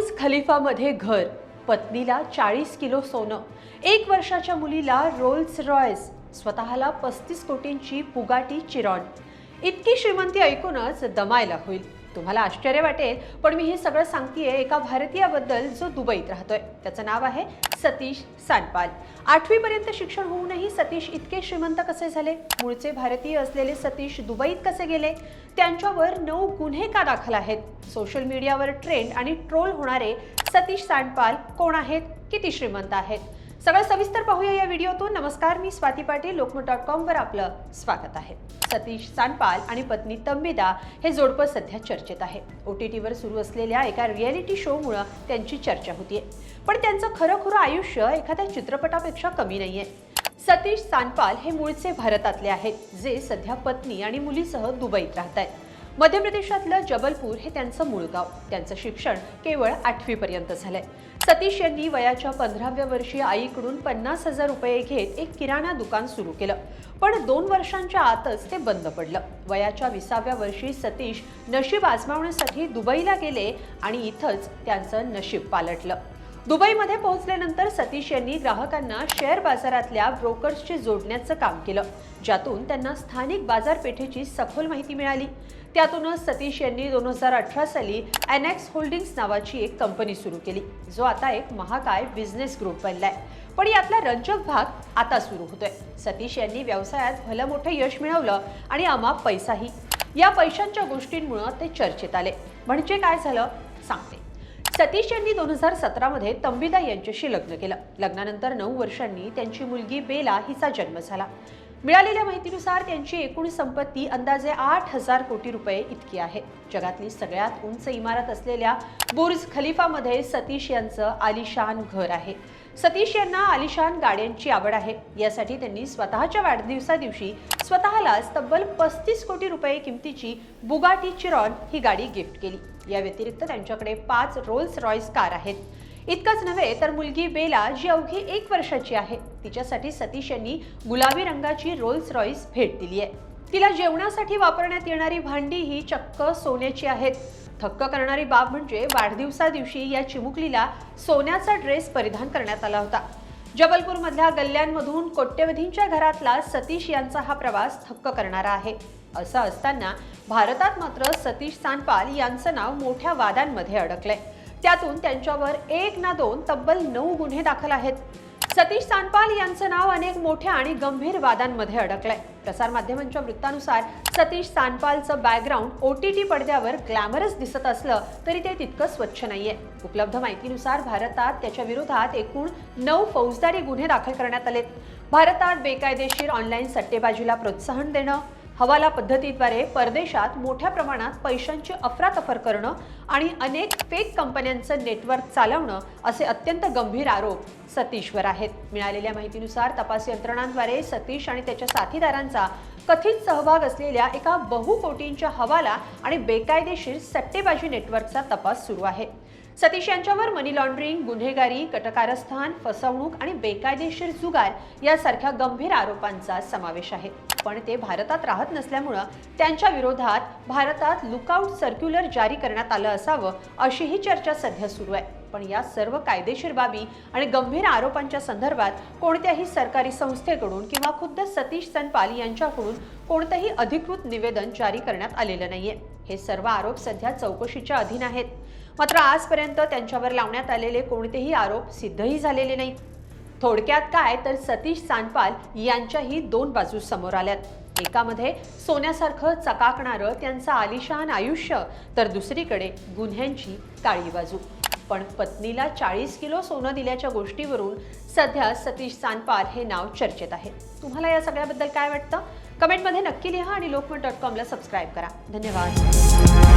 बुर्ज खलिफामध्ये घर, पत्नीला 40 किलो सोनं, 1 वर्षाच्या मुलीला रोल्स रॉयस, स्वतःला 35 कोटींची बुगाटी चिरॉन। इतकी श्रीमंती ऐकूनच दमायला होईल। तुम्हाला आश्चर्य वाटेल, पण मी हे सगळं सांगतेय एका भारतीयाबद्दल जो दुबईत राहतोय। त्याचं नाव आहे सतीश सांडपाल। 8वी पर्यंत शिक्षण होऊनही सतीश इतके श्रीमंत कसे झाले? मूळचे भारतीय असलेले सतीश दुबईत कसे गेले? त्यांच्यावर 9 गुन्हे का दाखल आहेत? सोशल मीडियावर ट्रेंड आणि ट्रोल होणारे सतीश सांडपाल कोण आहेत? किती श्रीमंत आहेत? सगळं सविस्तर पाहूया या व्हिडिओतून। नमस्कार, मी स्वाती पाटील, लोकमत.com वर आपलं स्वागत आहे। सतीश सांडपाल आणि पत्नी तंबिदा हे जोडपं सध्या चर्चेत आहे। OTTवर सुरू असलेल्या एका रियालिटी शोमुळे त्यांची चर्चा होतीये, पण त्यांचं खरं आयुष्य एखाद्या चित्रपटापेक्षा कमी नाहीये। सतीश सांडपाल हे मूळचे भारतातले आहेत, जे सध्या पत्नी आणि मुलीसह दुबईत राहतात। मध्य प्रदेशातलं जबलपूर हे त्यांचं मूळ गाव। त्यांचं शिक्षण केवळ 8वी पर्यंत झालंय। सतीश यांनी वयाच्या 15व्या वर्षी आईकडून 50,000 रुपये घेत एक किराणा दुकान सुरू केलं, पण 2 वर्षांच्या आतच ते बंद पडलं। वयाच्या 20व्या वर्षी सतीश नशीब आजमावण्यासाठी दुबईला गेले आणि इथंच त्यांचं नशीब पालटलं। दुबईमध्ये पोहोचल्यानंतर सतीश यांनी ग्राहकांना शेअर बाजारातल्या ब्रोकर्सशी जोडण्याचं काम केलं, ज्यातून त्यांना स्थानिक बाजारपेठेची सखोल माहिती मिळाली। त्यातूनच सतीश यांनी 2018 साली एनएक्स होल्डिंग्स नावाची एक कंपनी सुरू केली, जो आता एक महाकाय बिझनेस ग्रुप बनलाय। पण यातला रंजक भाग आता सुरू होतोय। सतीश यांनी व्यवसायात भलं मोठं यश मिळवलं आणि अमाप पैसाही। या पैशांच्या गोष्टींमुळे ते चर्चेत आले। म्हणजे काय झालं सांगते। सतीश यांनी 2017 मध्ये तंबिदा यांच्याशी लग्न केलं। लग्नानंतर 9 वर्षांनी त्यांची मुलगी बेला हिचा जन्म झाला। मिळालेल्या माहितीनुसार त्यांची एकूण संपत्ती अंदाजे 8,000 कोटी रुपये इतकी आहे। जगातली सगळ्यात उंच इमारत असलेल्या बुर्ज खलिफामध्ये सतीश यांचं आलिशान घर आहे। सतीश यांना आलिशान गाड्यांची आवड आहे। यासाठी त्यांनी स्वतःच्या वाढदिवसादिवशी स्वतःलाच तब्बल 35 कोटी रुपये किमतीची बुगाटी चिरॉन ही गाडी गिफ्ट केली। या व्यतिरिक्त त्यांच्याकडे 5 रोल्स रॉयस कार आहेत। इतकंच नव्हे तर मुलगी बेला, जी अवघी 1 वर्षाची आहे, तिच्यासाठी सतीश यांनी गुलाबी रंगाची रोल्स रॉयस भेट दिली आहे। तिला जेवणासाठी वापरण्यात येणारी भांडी ही चक्क सोन्याची आहेत। थक्क करणारी बाब म्हणजे वाढदिवसादिवशी या चिमुकलीला सोन्याचा ड्रेस परिधान करण्यात आला होता। जबलपूरमधल्या गल्ल्यांमधून कोट्यवधींच्या घरातला सतीश यांचा हा प्रवास थक्क करणारा आहे। असं असताना भारतात मात्र सतीश सांडपाल यांचं नाव मोठ्या वादांमध्ये अडकलंय। त्यातून त्यांच्यावर 1 ना 2 तब्बल 9 गुन्हे दाखल आहेत। सतीश सांडपाल यांचं नाव अनेक मोठ्या आणि गंभीर वादांमध्ये अडकलंय। प्रसारमाध्यमांच्या वृत्तानुसार सतीश सांडपालचं बॅकग्राऊंड OTT पडद्यावर ग्लॅमरस दिसत असलं तरी ते तितकं स्वच्छ नाहीये। उपलब्ध माहितीनुसार भारतात त्याच्या विरोधात एकूण 9 फौजदारी गुन्हे दाखल करण्यात आलेत। भारतात बेकायदेशीर ऑनलाईन सट्टेबाजीला प्रोत्साहन देणं, हवाला पद्धतीद्वारे परदेशात मोठ्या प्रमाणात पैशांची अफरातफर करणं आणि अनेक फेक कंपन्यांचं नेटवर्क चालवणं असे अत्यंत गंभीर आरोप सतीशवर आहेत। मिळालेल्या माहितीनुसार तपास यंत्रणांद्वारे सतीश आणि त्याच्या साथीदारांचा कथित सहभाग असलेल्या एका बहुकोटींच्या हवाला आणि बेकायदेशीर सट्टेबाजी नेटवर्कचा तपास सुरू आहे। सतीश यांच्यावर मनी लॉन्ड्रिंग, गुन्हेगारी, कटकारस्थान, फसवणूक आणि बेकायदेशीर जुगार यासारख्या गंभीर आरोपांचा समावेश आहे। पण ते भारतात राहत नसल्यामुळे त्यांच्या विरोधात भारतात लुकआउट सर्क्युलर जारी करण्यात आलं असावं, अशीही चर्चा सध्या सुरू आहे। पण या सर्व कायदेशीर बाबी आणि गंभीर आरोपांच्या संदर्भात कोणत्याही सरकारी संस्थेकडून किंवा खुद्द सतीश सांडपाल यांच्याकडून कोणतंही अधिकृत निवेदन जारी करण्यात आलेलं नाहीये। हे सर्व आरोप सध्या चौकशीच्या अधीन आहेत। मात्र आजपर्यंत त्यांच्यावर लावण्यात आलेले कोणतेही आरोप सिद्धही झालेले नाहीत। थोडक्यात काय तर सतीश सांडपाल यांच्याही 2 बाजू समोर आल्यात। एकामध्ये सोन्यासारखं चकाकणारं त्यांचं आलिशान आयुष्य, तर दुसरीकडे गुन्ह्यांची काळी बाजू। पण पत्नीला 40 किलो सोनं दिल्याच्या गोष्टीवरून सध्या सतीश सांडपाल हे नाव चर्चेत आहे। तुम्हाला या सगळ्याबद्दल काय वाटतं? कमेंटमध्ये नक्की लिहा आणि लोकमत.com ला सबस्क्राईब करा। धन्यवाद।